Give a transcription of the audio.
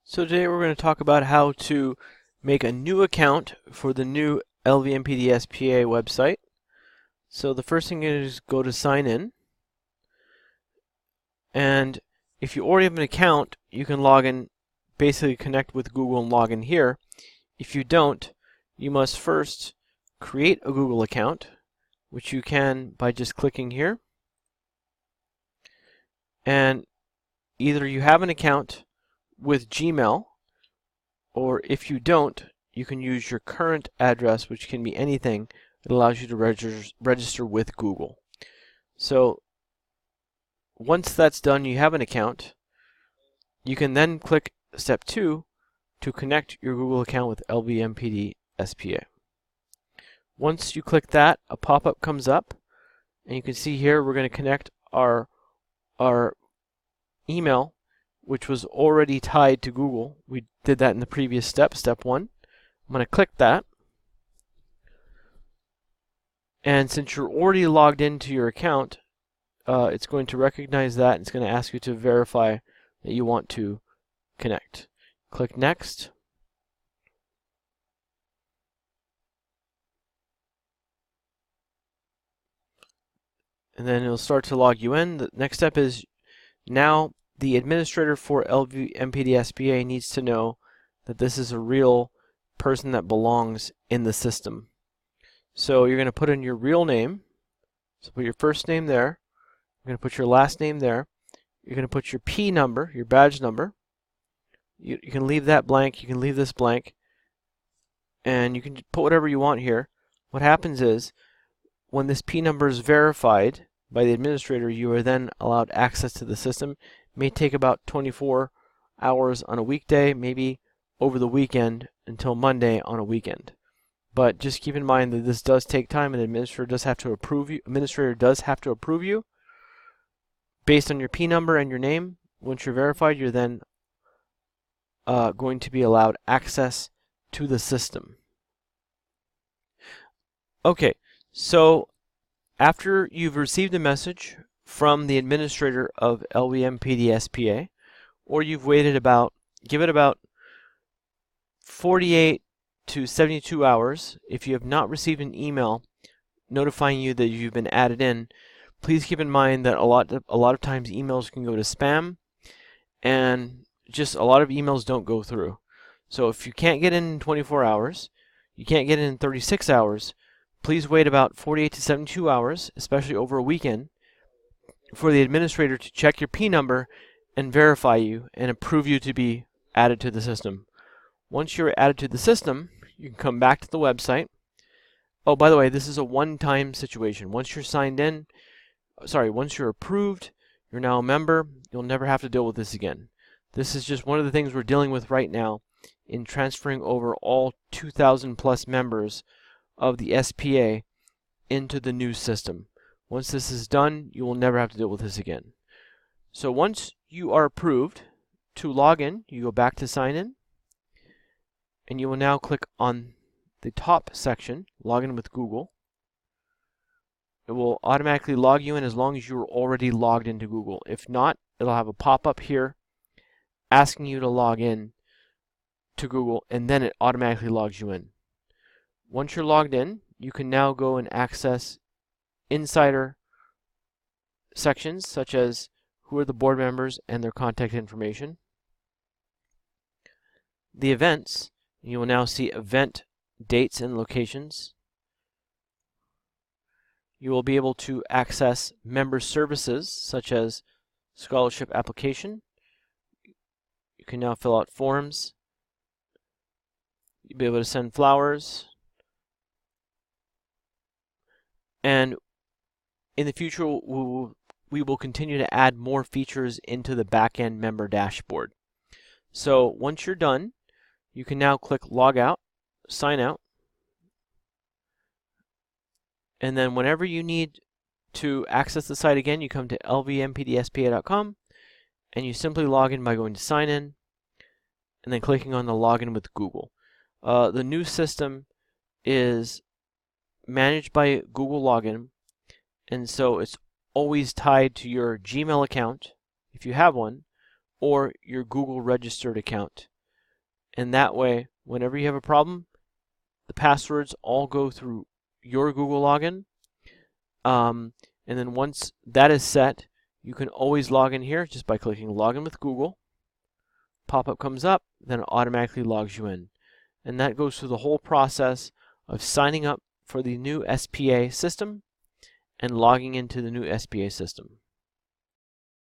So today we're going to talk about how to make a new account for the new LVMPD-SPA website. So the first thing is go to sign in, and if you already have an account, you can log in, basically connect with Google and log in here. If you don't, you must first create a Google account, which you can by just clicking here. And either you have an account with Gmail, or if you don't, you can use your current address, which can be anything. It allows you to register with Google. So once that's done, you have an account. You can then click step 2 to connect your Google account with LVMPD-SPA. Once you click that, a pop-up comes up, and you can see here we're going to connect our email, which was already tied to Google. We did that in the previous step, step 1. I'm going to click that. And since you're already logged into your account, it's going to recognize that, and it's going to ask you to verify that you want to connect. Click Next. And then it'll start to log you in. The next step is now the administrator for LVMPD-SPA needs to know that this is a real person that belongs in the system. So you're going to put in your real name. So put your first name there. You're going to put your last name there. You're going to put your P number, your badge number. You can leave that blank. You can leave this blank. And you can put whatever you want here. What happens is, when this P number is verified by the administrator, you are then allowed access to the system. It may take about 24 hours on a weekday, maybe over the weekend until Monday on a weekend. But just keep in mind that this does take time, and the administrator does have to approve you. Based on your P number and your name, once you're verified, you're then going to be allowed access to the system. Okay, so after you've received a message from the administrator of LVMPD-SPA, or you've waited give it about 48 to 72 hours. If you have not received an email notifying you that you've been added in, please keep in mind that a lot of times emails can go to spam, and just a lot of emails don't go through. So if you can't get in 24 hours, you can't get in 36 hours, please wait about 48 to 72 hours, especially over a weekend, for the administrator to check your P number and verify you and approve you to be added to the system. Once you're added to the system, you can come back to the website. Oh, by the way, this is a one-time situation. Once you're signed in, once you're approved, you're now a member, you'll never have to deal with this again. This is just one of the things we're dealing with right now in transferring over all 2,000 plus members of the SPA into the new system. Once this is done, you will never have to deal with this again. So once you are approved to log in, you go back to sign in, and you will now click on the top section, log in with Google. It will automatically log you in as long as you're already logged into Google. If not, it'll have a pop-up here asking you to log in to Google, and then it automatically logs you in. Once you're logged in, you can now go and access insider sections, such as who are the board members and their contact information. The events, you will now see event dates and locations. You will be able to access member services, such as scholarship application. You can now fill out forms. You'll be able to send flowers. And in the future, we will continue to add more features into the back-end member dashboard. So once you're done, you can now click Log Out, Sign Out, and then whenever you need to access the site again, you come to lvmpdspa.com, and you simply log in by going to Sign In, and then clicking on the Login with Google. The new system is managed by Google Login, and so it's always tied to your Gmail account, if you have one, or your Google registered account and that way, whenever you have a problem, the passwords all go through your Google login. And then once that is set, you can always log in here just by clicking Login with Google. Pop-up comes up, then it automatically logs you in. And that goes through the whole process of signing up for the new SPA system and logging into the new SPA system.